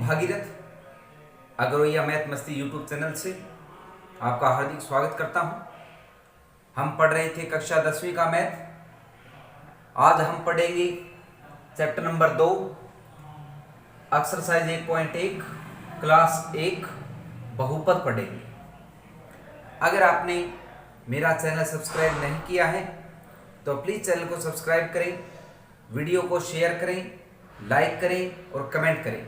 Bhagirath अग्रोया math मस्ती YouTube channel से आपका हार्दिक स्वागत करता हूं। हम पढ़ रहे थे कक्षा 10वीं का मैथ। आज हम पढ़ेंगे चैप्टर नंबर 2 एक्सरसाइज 1.1 क्लास 1 बहुपद पढ़ेंगे। अगर आपने मेरा चैनल सब्सक्राइब नहीं किया है तो प्लीज़ चैनल को सब्सक्राइब करें, वीडियो को शेयर करें, लाइक करें और कमेंट करें।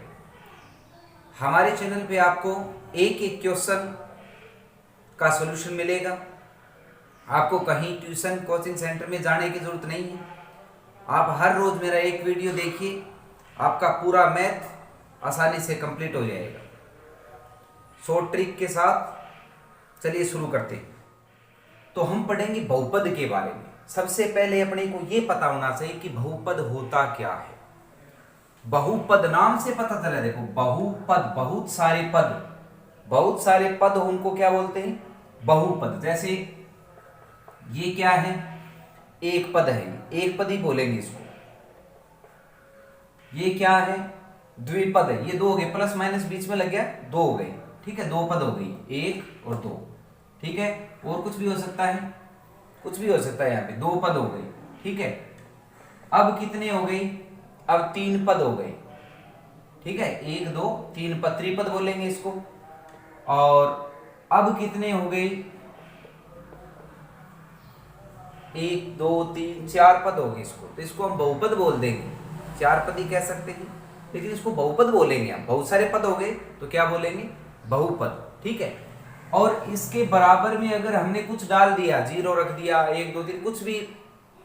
हमारे चैनल पे आपको एक एक क्वेश्चन का सॉल्यूशन मिलेगा। आपको कहीं ट्यूशन कोचिंग सेंटर में जाने की ज़रूरत नहीं है। आप हर रोज़ मेरा एक वीडियो देखिए, आपका पूरा मैथ आसानी से कंप्लीट हो जाएगा शॉर्ट ट्रिक के साथ। चलिए शुरू करते हैं। तो हम पढ़ेंगे बहुपद के बारे में। सबसे पहले अपने को ये पता होना चाहिए कि बहुपद होता क्या है। बहुपद नाम से पता चला, देखो बहुपद बहुत सारे पद उनको क्या बोलते हैं? बहुपद। जैसे ये क्या है? एक पद है, एक पद ही बोलेंगे इसको। ये क्या है? द्विपद है। ये दो हो गए, प्लस माइनस बीच में लग गया, दो हो गए। ठीक है, दो पद हो गई, एक और दो। ठीक है, और कुछ भी हो सकता है, कुछ भी हो सकता है। यहाँ पे दो पद हो गई। ठीक है, अब कितने हो गई? अब तीन पद हो गए। ठीक है, एक दो तीन पद, त्रिपद बोलेंगे इसको। और अब कितने हो गए? एक दो तीन चार पद हो गए इसको। तो इसको हम बहुपद बोल देंगे। चार पद ही कह सकते हैं, लेकिन इसको बहुपद बोलेंगे हम। बहुत सारे पद हो गए तो क्या बोलेंगे? बहुपद। ठीक है, और इसके बराबर में अगर हमने कुछ डाल दिया, जीरो रख दिया, एक दो तीन कुछ भी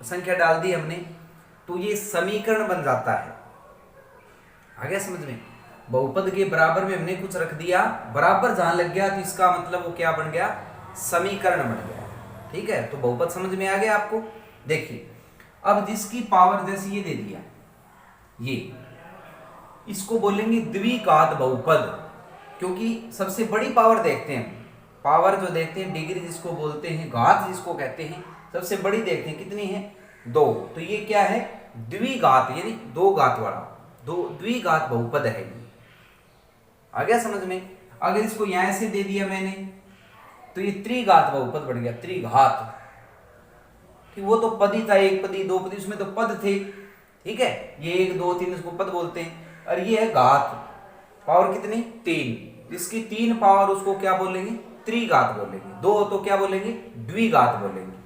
संख्या डाल दी हमने, तो ये समीकरण बन जाता है। आ गया समझ में? बहुपद के बराबर में हमने कुछ रख दिया, बराबर जहां लग गया तो इसका मतलब वो क्या बन गया? समीकरण बन गया। ठीक है, तो बहुपद समझ में आ गया आपको। देखिए, अब जिसकी पावर जैसे ये दे दिया, ये इसको बोलेंगे द्विघात बहुपद, क्योंकि सबसे बड़ी पावर देखते हैं। पावर जो देखते हैं, डिग्री जिसको बोलते हैं, घात जिसको कहते हैं, सबसे बड़ी देखते हैं कितनी है? दो। तो ये क्या है? द्विघात, यानी दो घात वाला, दो द्विघात बहुपद है। आ गया समझ में? अगर इसको यहां से दे दिया मैंने तो ये त्रिघात बहुपद बन गया। त्रिघात कि वो तो पद ही था, एक पदी दो पदी, उसमें तो पद थे। ठीक है, ये एक दो तीन इसको पद बोलते हैं। और ये है घात, पावर कितनी? तीन। जिसकी तीन पावर उसको क्या बोलेंगे? त्रिघात बोलेंगे। दो तो क्या बोलेंगे? द्विघात बोलेंगे।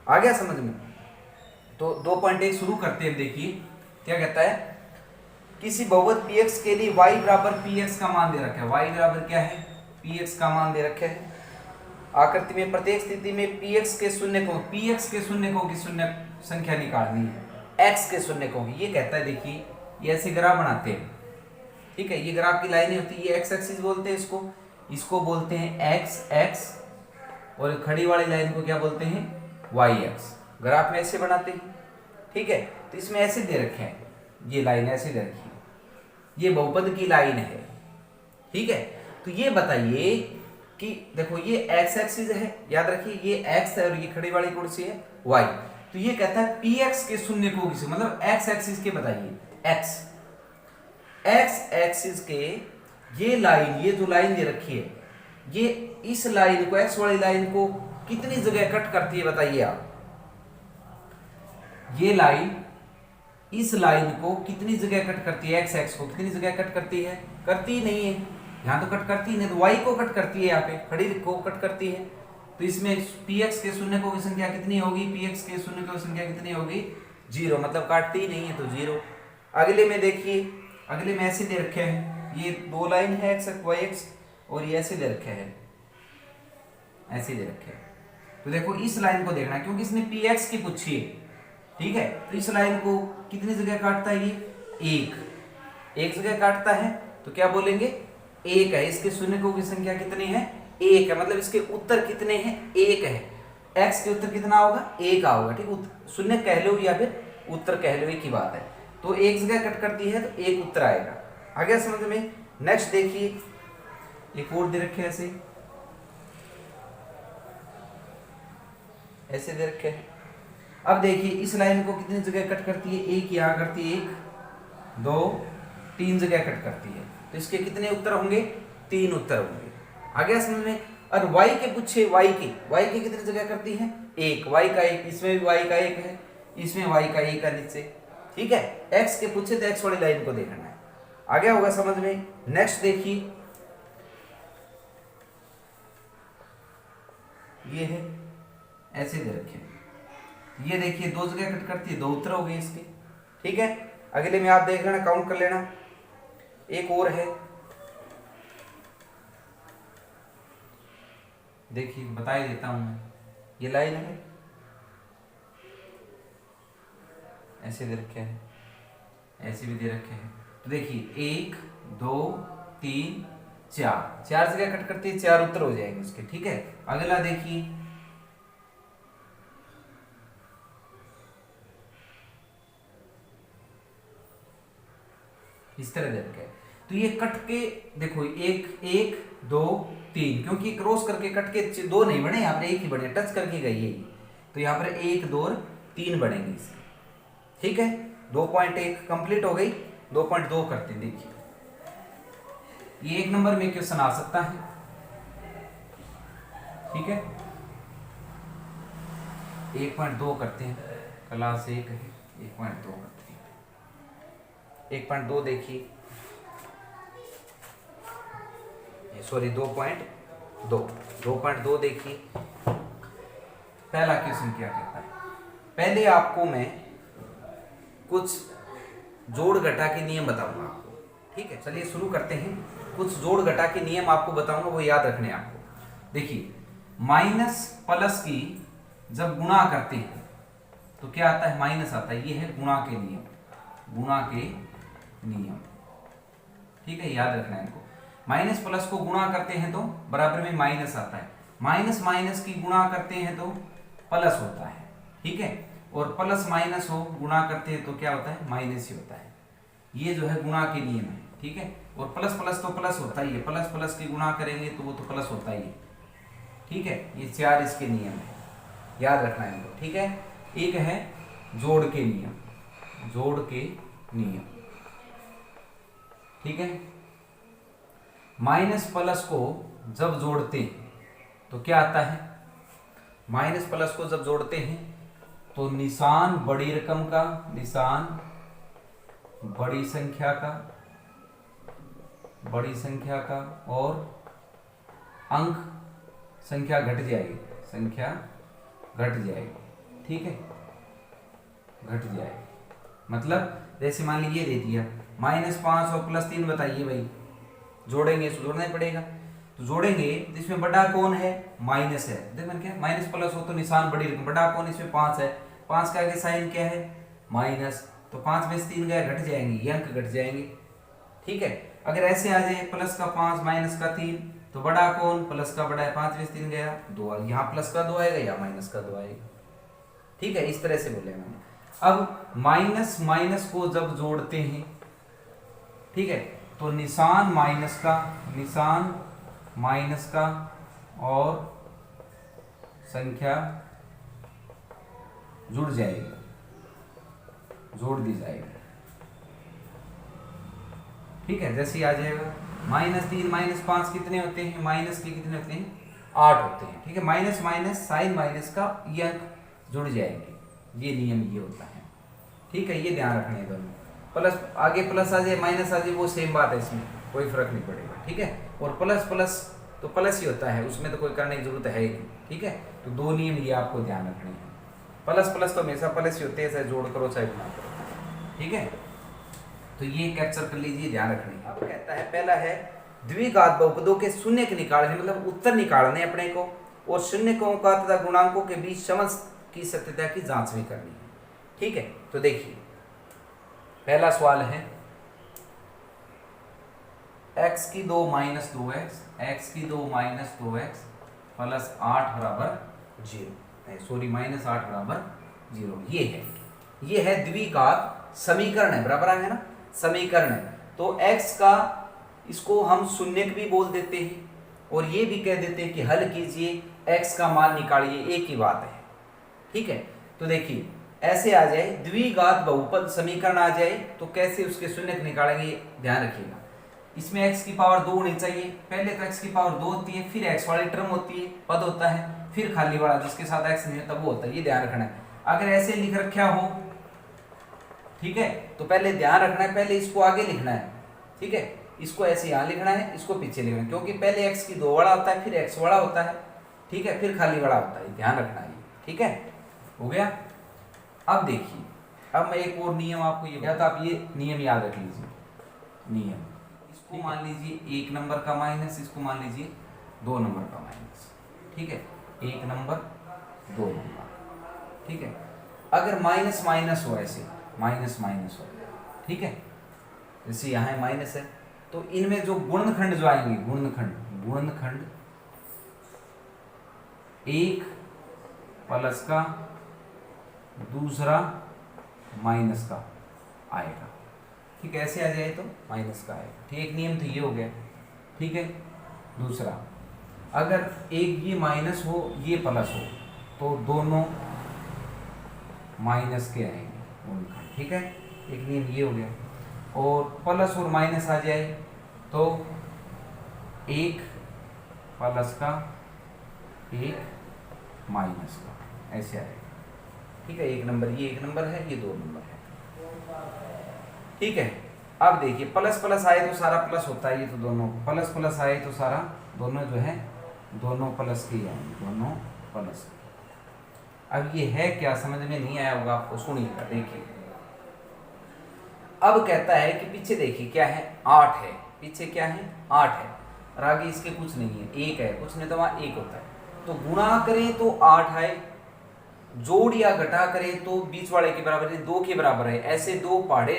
आ गया समझ में? तो 2.1 शुरू करते हैं। देखिए क्या कहता है, किसी बहुपद px के लिए y बराबर px का मान दे रखा है। y बराबर क्या है? px का मान दे रखा है। आकृति में प्रत्येक स्थिति में px के शून्य को की शून्य संख्या निकालनी है, x के शून्यकों की। ये कहता है, देखिए ये ऐसे ग्राफ बनाते हैं। ठीक है, ये ग्राफ की लाइनें होती है, ये x एक्सिस बोलते हैं इसको बोलते हैं x, और खड़ी वाली लाइन को क्या बोलते हैं? y x। ग्राफ में ऐसे बनाते हैं। ठीक है, तो इसमें ऐसे दे रखे हैं, ये लाइन ऐसे दे रखी है, ये बहुपद की लाइन है। ठीक है, तो ये बताइए कि देखो ये x एक्सिस है, याद रखिए ये x है, और ये खड़ी वाली कौन सी है? y। तो ये कहता है px के शून्य को किसी, मतलब x एक्सिस के बताइए। x एक्सिस के ये लाइन, ये जो लाइन दे रखी है, ये इस लाइन को, x वाली लाइन को कितनी जगह कट करती है बताइए आप? ये लाइन इस लाइन को कितनी जगह कट करती है? x को कितनी जगह कट करती है? करती नहीं है, यहाँ तो कट करती नहीं, तो y को कट करती है, यहाँ पे खड़ी को कट करती है। तो इसमें px के शून्यकों की संख्या कितनी होगी? px के शून्यकों की संख्या कितनी होगी? 0, मतलब काटती ही नहीं है तो 0। अगले में देखिए, अगले में ऐसे दे रखे हैं, ये दो लाइन है x y x, और ये ऐसे दे रखे हैं, ऐसे दे रखे हैं। तो देखो इस लाइन को देखना, क्योंकि इसने px की पूछी है। ठीक है, तो इस लाइन को कितनी जगह काटता है? ये एक जगह काटता है, तो क्या बोलेंगे? एक है। इसके शून्यकों की संख्या कितनी है? एक है, मतलब इसके उत्तर कितने हैं? एक है। x के उत्तर कितना होगा? एक होगा। ठीक, शून्य कह लो या फिर उत्तर कह लो, एक ही बात है। तो एक जगह कट करती है तो एक उत्तर आएगा। आ गया समझ में? नेक्स्ट देखिए, एक और दे रखे ऐसे दे रखे हैं। अब देखिए इस लाइन को कितनी जगह कट करती है? एक यहाँ करती है, 1 2 3 जगह कट करती है, तो इसके कितने उत्तर होंगे? 3 उत्तर होंगे। आ गया समझ में? और y के पूछे, y के कितनी जगह करती है? 1, y का 1, इसमें भी y का 1 है, इसमें y का 1 है नीचे, ठीक है। x के पूछे तो x वाली लाइन को देखना है। आ गया होगा समझ में? नेक्स्ट देखिए, ये है ऐसे दे रखे, ये देखिए 2 जगह कट करती है, 2 उत्तर हो गए इसके, ठीक है। अगले में आप देख लेना, काउंट कर लेना। एक और है, देखिए बता ही देता हूं मैं, ये लाइन है ऐसे दे रखे हैं, ऐसे भी दे रखे हैं। तो देखिए 1 2 3 4 जगह कट करती है, 4 उत्तर हो जाएंगे उसके, ठीक है। अगला देखिए, इस तरह दे रखे, तो ये कट के देखो 1 2 3, क्योंकि क्रॉस करके कट के 2 नहीं बने, यहाँ पर 1 ही बने, टच करके गई है, तो यहाँ पर 1 2 3 बनेंगे इसके, ठीक है। 2.1 कंप्लीट हो गई, 2.2 करते हैं। देखिए ये 1 नंबर में क्वेश्चन आ सकता है, ठीक है। 1.2 करते हैं, क्लास 1 है, 1.2 करते हैं। 1.2 देखिए, सॉरी 2.2 देखिए। पहला क्वेश्चन क्या कहता है? पहले आपको मैं कुछ जोड़ घटा के नियम बताऊंगा आपको, ठीक है। चलिए शुरू करते हैं। कुछ जोड़ घटा के नियम आपको बताऊंगा, वो याद रखने आपको। देखिए माइनस प्लस की जब गुणा करते हैं तो क्या आता है? माइनस आता है। ये है गुणा के नियम, गुणा के नियम, ठीक है, याद रखना है इनको। माइनस प्लस को गुणा करते हैं तो बराबर में माइनस आता है, माइनस माइनस की गुणा करते हैं तो प्लस होता है, ठीक है। और प्लस माइनस हो गुणा करते हैं तो क्या होता है? माइनस ही होता है। ये जो है गुणा के नियम है, ठीक है। और प्लस प्लस तो प्लस होता ही है, प्लस प्लस की गुणा करेंगे तो वो तो प्लस होता ही है, ठीक है। ये 4 इसके नियम है, याद रखना है इनको, ठीक है। एक है जोड़ के नियम, जोड़ के नियम, ठीक है। माइनस प्लस को जब जोड़ते हैं तो क्या आता है? माइनस प्लस को जब जोड़ते हैं तो निशान बड़ी रकम का, निशान बड़ी संख्या का, बड़ी संख्या का, और अंक संख्या घट जाएगी, संख्या घट जाएगी, ठीक है, घट जाएगी। मतलब जैसे मान लीजिए दे दिया -5 और +3, बताइए भाई, जोड़ेंगे तो जोड़ना ही पड़ेगा। तो जोड़ेंगे तो इसमें बड़ा कौन है? माइनस है। देखो मैंने क्या, माइनस प्लस हो तो निशान बड़ी रकम, बड़ा कौन? इसमें 5 है, 5 का आगे साइन क्या है? माइनस। तो 5 में से 3 गया, घट जाएंगे, ये अंक घट जाएंगे, ठीक है। अगर ऐसे आ जाए प्लस का 5 माइनस का 3, तो बड़ा कौन? प्लस का बड़ा है, 5 में से 3 गया 2, यहाँ प्लस का 2 आएगा या माइनस का 2 आएगा, ठीक है। इस तरह से बोले मैंने। अब माइनस माइनस को जब जोड़ते हैं, ठीक है, तो निशान माइनस का, निशान माइनस का और संख्या जुड़ जाएगी, जोड़ दी जाएगी, ठीक है। जैसे आ जाएगा -3 -5 कितने होते हैं? माइनस के कितने होते हैं? 8 होते हैं, ठीक है। माइनस माइनस साइन माइनस का ये अंक जुड़ जाएंगे, ये नियम ये होता है, ठीक है। ये ध्यान रखने दोनों, प्लस आगे प्लस आ जाए माइनस आ जाए वो सेम बात है, इसमें कोई फर्क नहीं पड़ेगा, ठीक है। और प्लस प्लस तो प्लस ही होता है, उसमें तो कोई करने की जरूरत है ही नहीं, ठीक है। तो 2 नियम ये आपको ध्यान रखने हैं। प्लस प्लस तो हमेशा प्लस ही होते हैं, चाहे जोड़ करो चाहे गुणा करो, ठीक है। तो ये कैप्चर कर लीजिए, ध्यान रखने। अब कहता है पहला है द्विघात बहुपदों के शून्य के निकालने, मतलब उत्तर निकालने अपने को, और शून्यकों का तथा गुणांकों के बीच समस्त की सत्यता की जांच भी करनी है, ठीक है। तो देखिए पहला सवाल है x की 2 - 2x, x की 2 - 2x प्लस 8 बराबर 0, सॉरी -8 बराबर 0, ये है द्विघात समीकरण है, बराबर है ना, समीकरण है। तो x का, इसको हम शून्यक भी बोल देते हैं और ये भी कह देते हैं कि हल कीजिए, x का मान निकालिए, एक ही बात है, ठीक है। तो देखिए ऐसे आ जाए द्विघात बहुपद समीकरण आ जाए तो कैसे उसके शून्य निकालेंगे, ध्यान रखिएगा। इसमें x की पावर 2 होनी चाहिए, पहले तो x की पावर 2 होती है, फिर x वाली टर्म होती है, पद होता है, फिर खाली वाला जिसके साथ x नहीं होता वो होता है, ये ध्यान रखना है। अगर ऐसे लिख रखा हो, ठीक है, तो पहले ध्यान रखना है, पहले इसको आगे लिखना है, ठीक है, इसको ऐसे यहाँ लिखना है, इसको पीछे लिखना है, क्योंकि पहले x की 2 वाला होता है, फिर x वाला होता है, ठीक है, फिर खाली वाला होता है, ध्यान रखना है, ठीक है, हो गया। अब देखिए, अब मैं एक और नियम आपको ये बताया, तो आप ये नियम याद रख लीजिए। नियम, इसको मान लीजिए 1 नंबर का माइनस, इसको मान लीजिए 2 नंबर का माइनस, ठीक है, 1 नंबर 2 नंबर, ठीक है। अगर माइनस माइनस हो, ऐसे माइनस माइनस हो, ठीक है, जैसे यहाँ माइनस है, तो इनमें जो गुणनखंड जो आएंगे, गुणनखंड एक प्लस का दूसरा माइनस का आएगा, ठीक है, ऐसे आ जाए तो माइनस का आएगा, ठीक है, एक नियम तो ये हो गया, ठीक है। दूसरा, अगर एक ये माइनस हो ये प्लस हो तो दोनों माइनस के आएंगे, ठीक है, एक नियम ये हो गया। और प्लस और माइनस आ जाए तो एक प्लस का एक माइनस का, ऐसे आएगा, ठीक है। एक नंबर, ये 1 नंबर है, ये 2 नंबर है, ठीक है। अब देखिए प्लस प्लस आए तो सारा प्लस होता है, ये तो दोनों प्लस प्लस आए तो सारा दोनों जो है दोनों प्लस के आएंगे, दोनों प्लस। अब ये है क्या, समझ में नहीं आया होगा आपको, सुनिएगा, देखिए। अब कहता है कि पीछे देखिए क्या है, 8 है, पीछे क्या है 8 है, और आगे इसके कुछ नहीं है, 1 है, कुछ नहीं तो वहां 1 होता है, तो गुणा करें तो 8 आए, जोड़ या घटा करें तो बीच वाले के बराबर है, 2 के बराबर है। ऐसे दो पहाड़े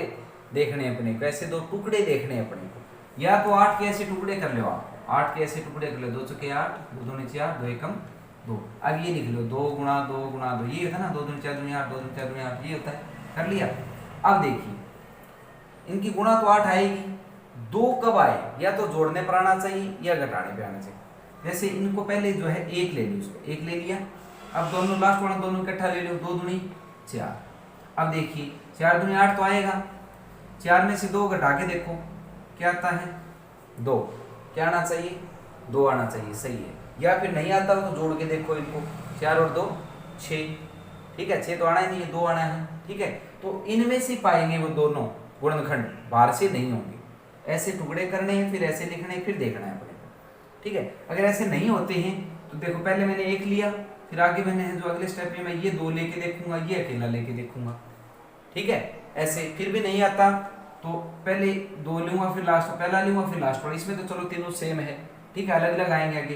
देखने अपने को, ऐसे दो टुकड़े देखने अपने को, या तो 8 के ऐसे टुकड़े कर लो आप, 8 के ऐसे टुकड़े कर लो, 2 चौके 8, 2 दूनी 4, 2 एकम 2। अब ये लिख लो 2 गुणा 2 गुणा 2, ये होता है ना, 2 दूनी 4 दूनी 8, 2 दूनी 4 दूनी 8, ये होता है, कर लिया। अब देखिए इनकी गुणा तो 8 आएगी, 2 कब आए, या तो जोड़ने पर आना चाहिए या घटाने पर आना चाहिए। जैसे इनको पहले जो है 1 ले ली, उसको 1 ले लिया, अब दोनों लास्ट वाला दोनों इकट्ठा ले लो, 2 दूनी 4। अब देखिए 4 दूनी 8 तो आएगा, 4 में से 2 घटा के देखो क्या आता है, 2, क्या आना चाहिए 2 आना चाहिए, सही है। या फिर नहीं आता हो तो जोड़ के देखो इनको, 4 और 2 6, ठीक है, 6 तो आना ही नहीं है, 2 आना है, ठीक है। तो इनमें से पाएंगे वो दोनों गुणनखंड, बाहर से नहीं होंगे, ऐसे टुकड़े करने हैं, फिर ऐसे लिखने हैं, फिर देखना है अपने को, ठीक है। अगर ऐसे नहीं होते हैं तो देखो पहले मैंने 1 लिया, फिर आगे मैंने जो अगले स्टेप में मैं ये 2 लेके देखूंगा, ये अकेला लेके देखूंगा, ठीक है। ऐसे फिर भी नहीं आता तो पहले 2 लूंगा, फिर लास्ट पहला लूंगा, फिर लास्ट वाला, इसमें तो चलो तीनों सेम है, ठीक है, अलग अलग आएंगे आगे,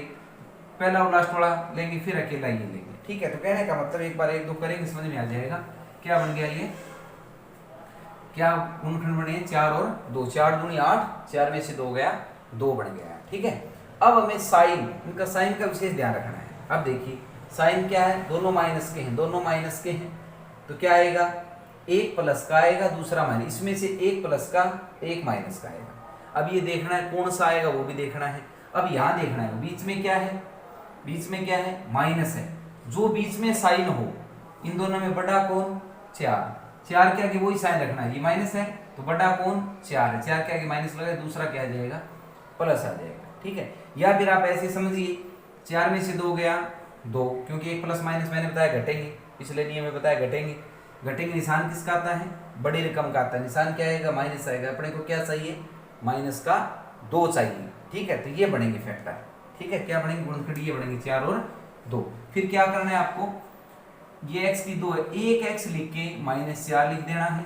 पहला और लास्ट वाला लेंगे, फिर अकेला ये लेंगे, ठीक है। तो कहने का मतलब एक बार 1 2 करेंगे समझ में आ जाएगा। क्या बन गया ये, क्या गुणनखंड बने 4 और 2, 4 दूनी 8, 4 में से 2 गया, 2 बन गया, ठीक है। अब हमें साइन, इनका साइन का विशेष ध्यान रखना है। अब देखिए साइन क्या है, दोनों माइनस के हैं, दोनों माइनस के हैं, तो क्या आएगा, 1 प्लस का आएगा, दूसरा माइनस, इसमें से 1 प्लस का 1 माइनस का आएगा। अब ये देखना है कौन सा आएगा, वो भी देखना है। अब यहाँ देखना है बीच में क्या है, बीच में क्या है माइनस है, जो बीच में साइन हो, इन दोनों में बड़ा कौन 4, 4 के आगे वही साइन रखना है, ये माइनस है तो बड़ा कौन 4 है, 4 के आगे माइनस लगा, दूसरा क्या आ जाएगा प्लस आ जाएगा, ठीक है। या फिर आप ऐसे समझिए 4 में से 2 गया 2, क्योंकि 1 प्लस माइनस मैंने बताया घटेंगे, पिछले नियम में बताया घटेंगे, घटेंगे निशान किसका आता है, बड़ी रकम का आता है, निशान क्या आएगा माइनस आएगा, अपने को क्या चाहिए माइनस का 2 चाहिए, ठीक है। तो ये बनेंगे फैक्टर, ठीक है, क्या बनेंगे गुणनखंड, ये बनेंगे 4 और 2। फिर क्या करना है आपको, ये x की 2 है, 1x लिख के -4 लिख देना है,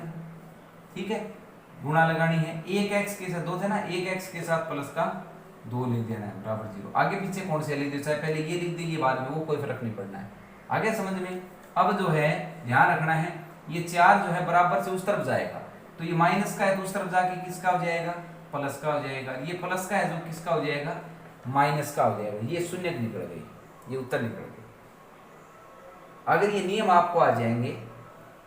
ठीक है, गुणा लगानी है, 1x के साथ 2 थे ना, 1x के साथ प्लस का 2 लिख देना है बराबर 0। आगे पीछे कौन से लिख दे, चाहे पहले ये लिख दीजिए बाद में, वो कोई फर्क नहीं पड़ना है, आगे समझ में। अब जो है ध्यान रखना है, ये 4 जो है बराबर से उस तरफ जाएगा, तो ये माइनस का है तो उस तरफ जाके किसका हो जाएगा प्लस का हो जाएगा, ये प्लस का है जो किसका हो जाएगा माइनस का हो जाएगा, ये शून्य निकल गई, ये उत्तर निकल गई। अगर ये नियम आपको आ जाएंगे,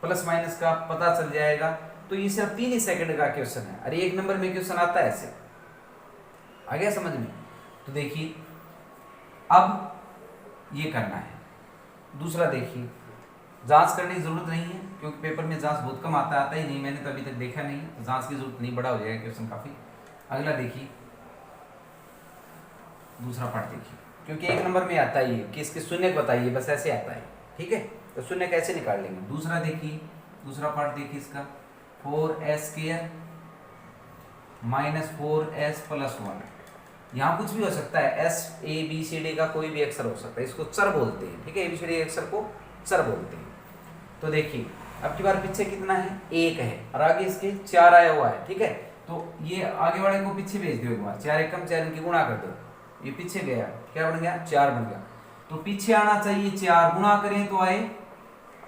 प्लस माइनस का पता चल जाएगा, तो ये सिर्फ 3 ही सेकंड का क्वेश्चन है। अरे 1 नंबर में क्वेश्चन आता है ऐसे, आ गया समझ में। तो देखिए अब ये करना है। दूसरा देखिए जांच करने की जरूरत नहीं है क्योंकि पेपर में जांच बहुत कम आता ही नहीं, मैंने तो अभी तक देखा नहीं, तो जांच की जरूरत नहीं, बड़ा हो जाएगा क्वेश्चन काफी। अगला देखिए, दूसरा पार्ट देखिए, क्योंकि एक नंबर में आता ही है कि इसके शून्य बताइए, बस ऐसे आता है, ठीक है, तो शून्य कैसे निकाल लेंगे। दूसरा देखिए, दूसरा पार्ट देखिए इसका, 4s² माइनस 4s प्लस 1, यहाँ कुछ भी हो सकता है, एस ए बी सी डी का कोई भी अक्षर हो सकता है, इसको चर बोलते हैं, ठीक है, एबीसीडी अक्षर को चर बोलते हैं। तो देखिए अब की बार पीछे कितना है, 1 है, और आगे इसके 4 आया हुआ है, ठीक है, तो ये आगे वाले को पीछे भेज दो एक बार, 4 एकम 4 इनकी गुणा कर दो, ये पीछे गया, क्या बन गया, 4 बन गया, तो पीछे आना चाहिए 4, गुणा करें तो आए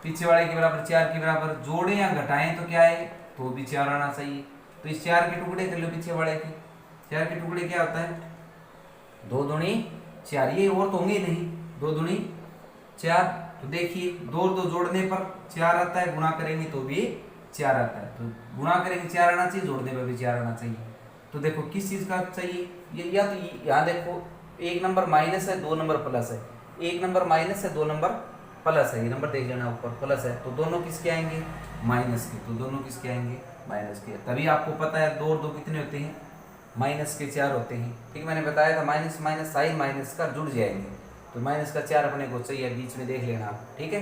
पीछे वाले के बराबर 4 के बराबर, जोड़े या घटाएं तो क्या है, तो भी 4 आना चाहिए। तो इस 4 के टुकड़े कर लो पीछे वाले के, 4 के टुकड़े क्या होता है, 2 दूनी 4, ये और तो होंगे नहीं, 2 दूनी 4, तो देखिए 2 2 जोड़ने पर 4 आता है, गुणा करेंगे तो भी 4 आता है, तो गुणा करेंगे 4 आना चाहिए, जोड़ने पर भी 4 आना चाहिए। तो देखो किस चीज का चाहिए ये, या तो यहाँ देखो 1 नंबर माइनस है, 2 नंबर प्लस है, 1 नंबर माइनस है, 2 नंबर प्लस है, ये नंबर देख लेना ऊपर प्लस है, तो दोनों किसके आएंगे, माइनस के, तो दोनों किसके आएंगे, माइनस के, तभी आपको पता है 2 और 2 कितने होते हैं, माइनस के 4 होते हैं, ठीक, मैंने बताया था माइनस माइनस साइन माइनस का जुड़ जाएंगे, तो माइनस का 4 अपने को चाहिए, बीच में देख लेना आप, ठीक है,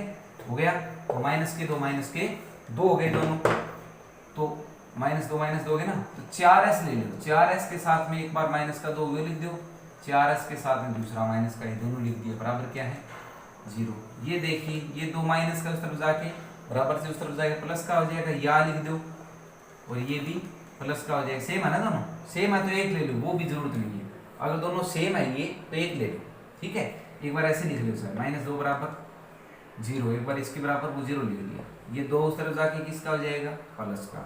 हो गया, तो माइनस के 2 हो गए दोनों, तो -2 -2 है ना, तो 4s ले लो, 4s के साथ में एक बार माइनस का 2 लिख दो, 4s के साथ में दूसरा माइनस का, ये दोनों लिख दिया, बराबर क्या है 0। ये देखिए ये 2 माइनस का उस तरफ जाके बराबर से उस तरफ जाके प्लस का हो जाएगा, या लिख दो, और ये भी प्लस का हो जाएगा, सेम है ना दोनों, सेम है तो एक ले लो, वो भी जरूरत नहीं है, अगर दोनों सेम है ये तो एक ले लो, ठीक है, एक बार ऐसे लिख लो सर, -2 बराबर 0, एक बार इसके बराबर वो 0 लिख दिया, ये 2 उस तरफ जाके किसका हो जाएगा, प्लस का,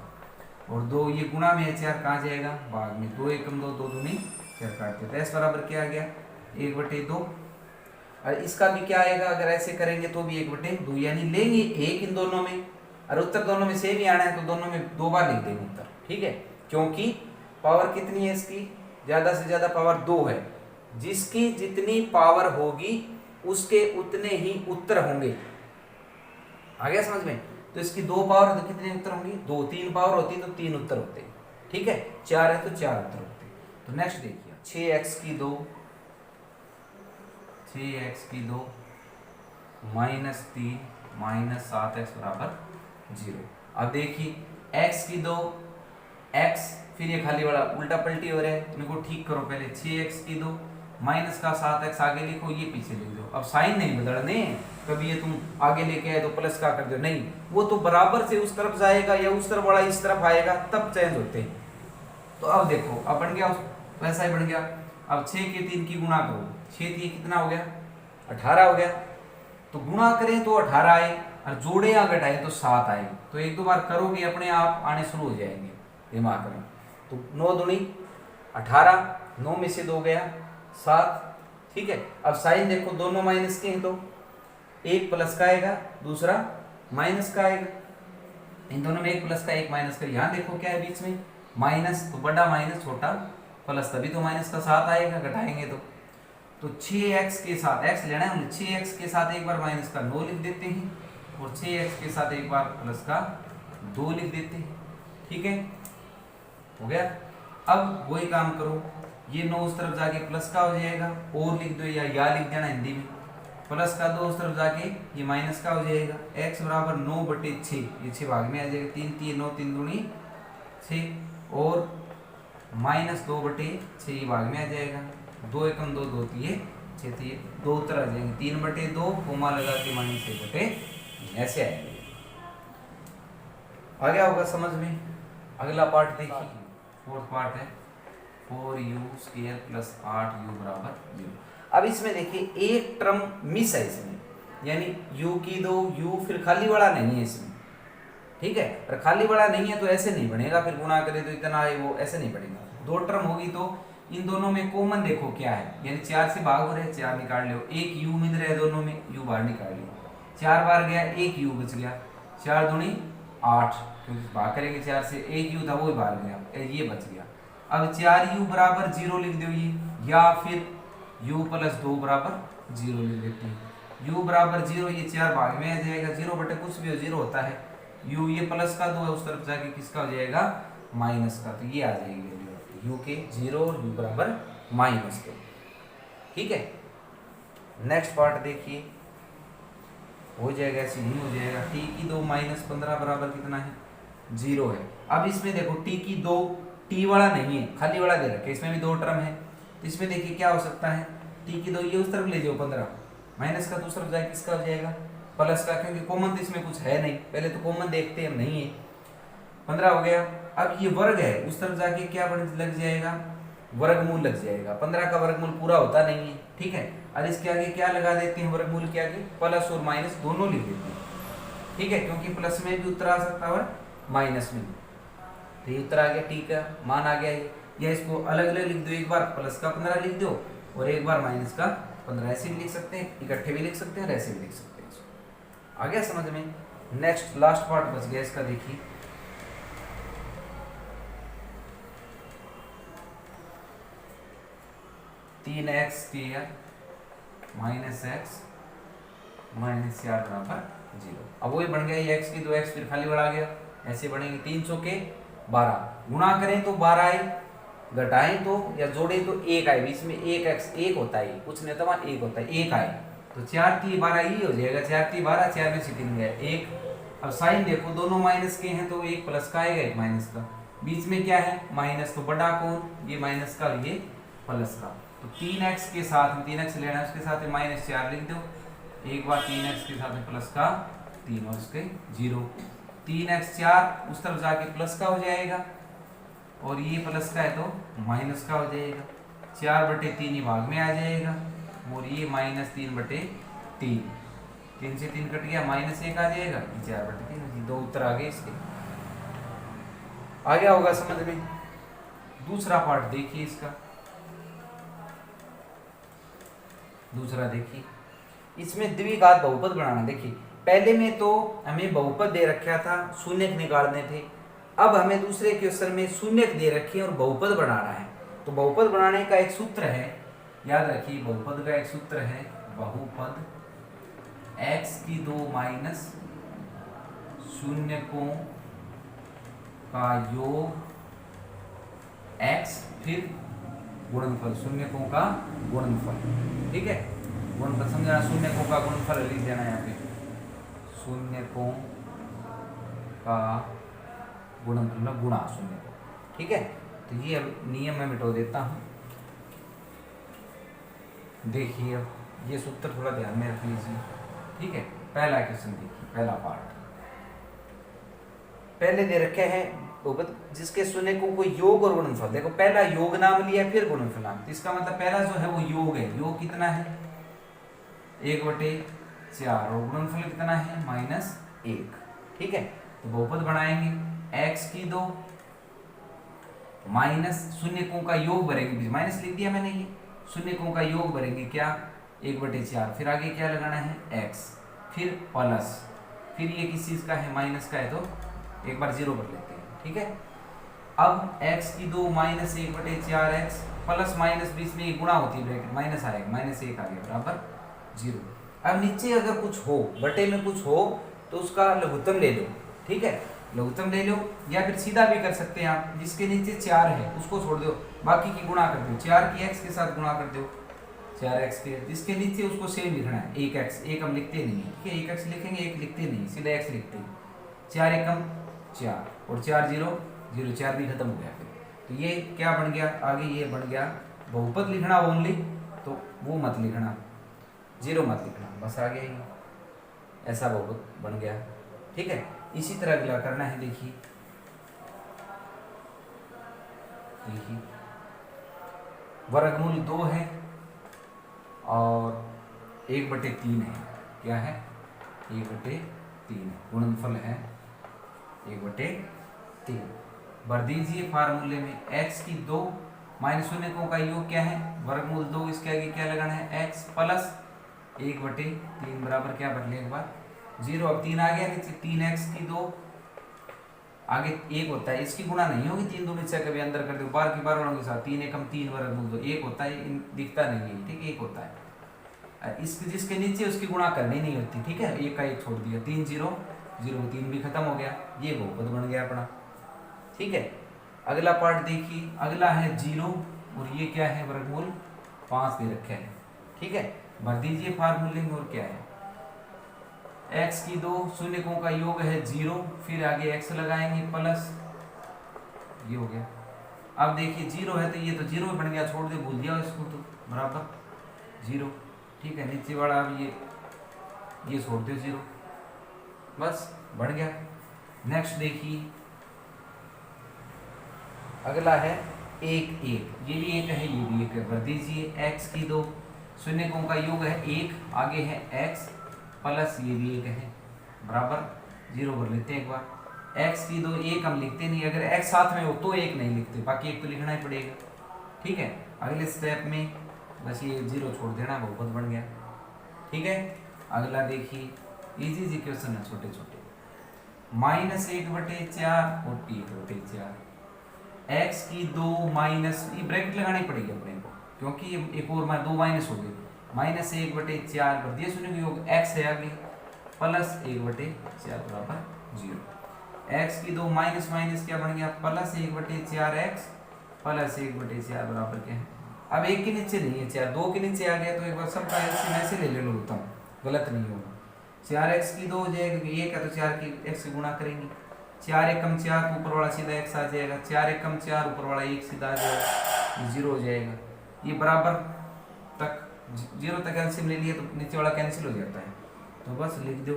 और 2 ये गुणा में है 4 कहाँ जाएगा, भाग में, 2 एकम 2, 2 दूनी 4 काटते, तो s बराबर क्या आ गया, 1/2, और इसका भी क्या आएगा, अगर ऐसे करेंगे तो भी 1/2, यानी लेंगे 1 इन दोनों में, और उत्तर दोनों में सेम ही आना है, तो दोनों में 2 बार लिख देंगे उत्तर, ठीक है, क्योंकि पावर कितनी है इसकी, ज्यादा से ज्यादा पावर 2 है, जिसकी जितनी पावर होगी उसके उतने ही उत्तर होंगे, आ गया समझ में, तो इसकी 2 पावर तो कितने उत्तर होंगे, 2, 3 पावर होती तो 3 उत्तर होते, ठीक है, 4 है तो 4 उत्तर होते। तो नेक्स्ट देखिए 6x की 2 -3 -7x बराबर 0। अब देखिए x की 2 x, फिर ये खाली वाला उल्टा पलटी हो रहा है, इनको ठीक करो पहले, 6x की 2 माइनस का 7x आगे लिखो, ये पीछे लिख दो, अब साइन नहीं बदलने, कभी ये तुम आगे लेके आए तो प्लस का कर दो, नहीं, वो तो बराबर से उस तरफ जाएगा या उस तरफ वाला इस तरफ आएगा तब चेंज होते हैं। तो अब देखो अब बन गया, वैसा ही बन गया, अब 6 के 3 की गुणा करो, 6 3 कितना हो गया, 18 हो गया, तो गुणा करें तो 18 आए, और जोड़े या घटाए तो 7 आए, तो एक दो बार करोगे अपने आप आने शुरू हो जाएंगे दिमाग में। तो 9 दूनी 18, 9 में से 2 गया 7, ठीक है, अब साइन देखो दोनों माइनस के हैं, तो एक प्लस का आएगा, दूसरा माइनस का आएगा, इन दोनों में एक प्लस का एक माइनस का, यहाँ देखो क्या है बीच में माइनस, तो बड़ा माइनस छोटा प्लस, तभी तो माइनस का 7 आएगा घटाएंगे तो 6x के साथ x लेना है, 6x के साथ एक बार माइनस का 9 लिख देते हैं, और 6x के साथ एक बार प्लस का 2 लिख देते हैं, ठीक है, हो गया। अब वही काम करो, ये 9 उस तरफ जाके प्लस का हो जाएगा, और लिख दो या लिख देना हिंदी में, प्लस का 2 उस तरफ जाके ये माइनस का हो जाएगा, x बराबर 9/6, ये 6 भाग में आ जाएगा, 3 3 9 3 दूनी 6, और -2/6 ये भाग में आ जाएगा, 2 एकम 2 2 3 6, 2 उत्तर आ जाएंगे, 3/2 कोमा लगा के -1/, ऐसे आएंगे। आ गया होगा समझ में। अगला पार्ट देखिए, फोर्थ पार्ट है 4u² + 8u बराबर 0। अब इसमें देखिए एक टर्म मिस है इसमें, यानी u की 2 u, फिर खाली वाला नहीं है इसमें, ठीक है, और खाली वाला नहीं है तो ऐसे नहीं बनेगा, फिर गुणा करे तो इतना है, वो ऐसे नहीं बनेगा। 2 टर्म होगी तो इन दोनों में कॉमन देखो क्या है, यानी 4 से भाग हो रहे, 4 निकाल लो, एक u मिल रहा है दोनों में, u बाहर निकाल लो, 4 बार गया, एक u बच गया, 4 दूनी 8, क्योंकि भाग करेंगे 4 से, एक u था वो ही बाहर गया, ये बच गया। अब 4u बराबर 0 लिख दो ये, या फिर u + 2 बराबर 0 लिख देते हैं। u बराबर 0, ये 4 भाग में आ जाएगा, 0 बटे कुछ भी हो 0 होता है। u ये प्लस का 2 है, उस तरफ जाके किसका हो जाएगा, माइनस का, तो ये आ जाएगी वैल्यू u के 0 और u बराबर -2। ठीक है, नेक्स्ट पार्ट देखिए, हो जाएगा ऐसे ही हो जाएगा। t की 2 -15 बराबर कितना है, 0 है। अब इसमें देखो t की 2, t वाला नहीं है, खाली वाला दे रखे, इसमें भी 2 टर्म है, तो इसमें देखिए क्या हो सकता है, t की 2 ये उस तरफ ले जाओ 15, माइनस का दूसरा जाए किसका हो जाएगा, प्लस का, क्योंकि कॉमन तो इसमें कुछ है नहीं, पहले तो कॉमन देखते हैं, नहीं है, 15 हो गया। अब ये वर्ग है, उस तरफ जाके क्या बन लग जाएगा, वर्गमूल लग जाएगा, 15 का वर्गमूल पूरा होता नहीं है। ठीक है, और इसके आगे क्या लगा देते हैं, वर्गमूल के आगे प्लस और माइनस दोनों लिख देते हैं। ठीक है, क्योंकि प्लस में भी उत्तर आ सकता है और माइनस में भी, तो ये उत्तर आ गया, टी का मान आ गया ये। या इसको अलग अलग लिख दो, एक बार प्लस का 15 लिख दो और एक बार माइनस का 15, ऐसे भी लिख सकते हैं, इकट्ठे भी लिख सकते हैं और ऐसे भी लिख सकते हैं। आ गया समझ में। नेक्स्ट लास्ट पार्ट बच गया इसका, देखिए तीन x square minus x minus 4 बराबर 0। अब वही बन गया, ये एक्स की 2x फिर खाली बढ़ा गया, ऐसे बढ़ेंगे 3 चौके 12, गुणा करें तो 12 आए, घटाएं तो या जोड़ें तो 1 आए, बीच में 1x 1 होता है, कुछ नहीं होता, 1 होता है, 1 आए तो 4 3 12 ही हो जाएगा, 4 3 12, 4 में से 3 गया 1। अब साइन देखो, दोनों माइनस के हैं तो एक प्लस का आएगा एक माइनस का, बीच में क्या है माइनस, तो बड़ा कौन, ये माइनस का ये प्लस का, तो 3x के साथ में 3x लेना है, उसके साथ में -4 लिख दो, एक बार 3x के साथ में प्लस का 3 और उसके 0, 3x 4 उस तरफ जाके प्लस का हो जाएगा और ये प्लस का है तो माइनस का हो जाएगा, 4 बटे 3 ही भाग में आ जाएगा और ये -3 बटे 3, 3 से 3 कट गया, -1 आ जाएगा, 4 बटे 3, 2 उत्तर आ गए इसके। आ गया होगा समझ में। दूसरा पार्ट देखिए इसका, दूसरा देखिए, इसमें द्विघात बहुपद बनाना। देखिए पहले में तो हमें बहुपद दे रखा था, शून्य निकालने थे, अब हमें दूसरे क्वेश्चन में शून्य दे रखे और बहुपद बनाना है। तो बहुपद बनाने का एक सूत्र है, याद रखिए, बहुपद का एक सूत्र है, बहुपद x की 2 माइनस शून्यकों का योग x फिर गुणनफल, शून्यकों का गुणनफल। ठीक है, गुणनफल समझना, शून्यकों का गुणनफल लिख देना यहाँ पे, शून्यकों का गुणनफल में गुणा शून्य को। ठीक है, तो ये नियम मैं मिटा देता हूँ। देखिए अब ये सूत्र थोड़ा ध्यान में रख लीजिए। ठीक है, पहला क्वेश्चन देखिए, पहला पार्ट पहले दे रखे हैं बहुपद जिसके शून्यकों को योग और गुणनफल। देखो पहला योग नाम लिया फिर गुणनफल नाम, तो इसका मतलब पहला जो है वो योग है, योग कितना है 1/4 और गुणनफल कितना है -1। ठीक है, तो बहुपद बनाएंगे, x की 2 माइनस शून्यकों का योग भरेंगे, माइनस लिख दिया मैंने, ये शून्यकों का योग भरेंगे क्या 1/4, फिर आगे क्या लगाना है x, फिर प्लस, फिर ये किस चीज का है माइनस का है तो एक बार 0 कर लेते हैं। ठीक है, अब x की 2 माइनस 1/4x प्लस माइनस बीच में गुणा होती है ब्रैकेट, माइनस आएगा, -1 आ गया बराबर 0। अब नीचे अगर कुछ हो, बटे में कुछ हो तो उसका लघुत्तम ले लो। ठीक है, लघुत्तम ले लो या फिर सीधा भी कर सकते हैं आप, जिसके नीचे 4 है उसको छोड़ दो, बाकी की गुणा कर दो, 4 की x के साथ गुणा कर दो, 4x के, जिसके नीचे उसको सेम लिखना है 1x, 1 हम लिखते नहीं है। ठीक है, 1x लिखेंगे, 1 लिखते नहीं, सीधा x लिखते हैं, 4 एकम 4 और 4 0 0, 4 भी खत्म हो गया। फिर तो ये क्या बन गया, आगे ये बन गया बहुपद लिखना ओनली, तो वो मत लिखना, 0 मत लिखना, बस आ गया ये, ऐसा बहुपद बन गया। ठीक है, इसी तरह अगला करना है। देखिए देखिए वर्गमूल 2 है और 1/3 है, क्या है 1/3, गुणनफल है 1/3। भर दीजिए फार्मूले में, x की 2 माइनस शून्यकों का योग क्या है वर्गमूल 2, इसके आगे क्या लगाना है x प्लस 1/3 बराबर क्या बदले एक बार 0। अब 3 आ गया नीचे, 3x की 2 आगे 1 होता है, इसकी गुणा नहीं होगी, 3 दूनी से कभी अंदर कर दो, बार वालों के साथ 3 एकम 3 वर्गमूल 2 1 होता है, दिखता नहीं है। ठीक है, 1 होता है, इसके जिसके नीचे उसकी गुणा करनी नहीं होती, ठीक है, एक का एक छोड़ दिया, 3 0 0 3 भी खत्म हो गया, ये बहुपद बन गया अपना, ठीक है। अगला पार्ट देखिए, अगला है 0 और ये क्या है, वर्गमूल 5 दे रखे हैं, ठीक है। भर दीजिए फार्मूले में, और क्या है, x की दो शून्यकों का योग है 0, फिर आगे x लगाएंगे प्लस, ये हो गया। अब देखिए 0 है तो ये तो 0 बन गया, छोड़ दे, भूल दिया इसको, तो बराबर 0, ठीक है। नीचे वाला अब ये छोड़ दो 0, बस बढ़ गया। नेक्स्ट देखिए, अगला है 1 1, ये भी 1 है, ये भी 1 है, भर दीजिए। x की दो शून्यकों का योग है 1, आगे है x प्लस ये भी 1 है, बराबर 0 भर लेते हैं एक बार। x की दो 1 हम लिखते नहीं, अगर x साथ में हो तो 1 नहीं लिखते, बाकी 1 तो लिखना ही पड़ेगा, ठीक है। अगले स्टेप में बस ये 0 छोड़ देना, बहुपद बन गया, ठीक है। अगला देखिए, इजी क्वेश्चन है, छोटे छोटे, -1/4 और 1/4, x की दो माइनस, ये ब्रैकेट लगानी पड़ेगी अपने को, क्योंकि ये एक और दो माइनस हो गए, -1/4 भर दिया, शून्य का योग x है आगे, प्लस 1/4 बराबर 0। x की दो माइनस माइनस क्या बन गया, प्लस 1/4x प्लस 1/4 बराबर क्या है, अब एक के नीचे नहीं है 4, 2 के नीचे आ गया, तो एक बार सबका एलसीएम ऐसे ले लो, गलत नहीं होगा। 4x की दो हो जाएगा, एक है तो 4 की x से गुणा करेंगे, 4 एकम 4 तो ऊपर वाला सीधा x आ जाएगा, 4 एकम 4 ऊपर वाला 1 सीधा आ जाएगा, 0 हो जाएगा। ये बराबर तक 0 तक एलसीएम ले लिया तो नीचे वाला कैंसिल हो जाता है, तो बस लिख दो,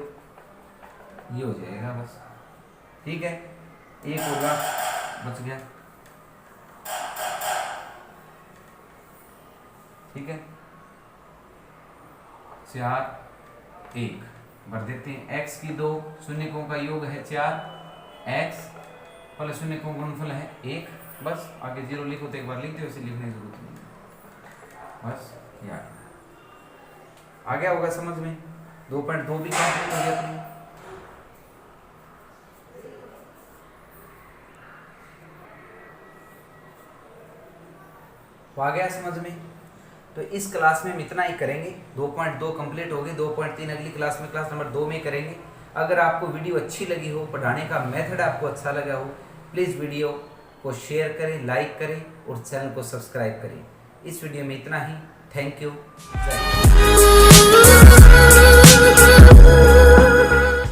ये हो जाएगा बस, ठीक है। एक होगा, बच गया, ठीक है। 4 1 भर देते हैं, x की दो शून्यकों का योग है 4, x प्लस शून्यकों का गुणनफल है 1, बस आगे 0 लिखो तो एक बार लिख दो, इसे लिखने की जरूरत नहीं, बस यार आ गया होगा समझ में। 2.2 भी कंप्लीट हो गया अपनी। तो आ गया समझ में। तो इस क्लास में हम इतना ही करेंगे, 2.2 कंप्लीट हो गई, 2.3 अगली क्लास में, क्लास नंबर 2 में करेंगे। अगर आपको वीडियो अच्छी लगी हो, पढ़ाने का मेथड आपको अच्छा लगा हो, प्लीज़ वीडियो को शेयर करें, लाइक करें और चैनल को सब्सक्राइब करें। इस वीडियो में इतना ही, थैंक यू, जय हिंद।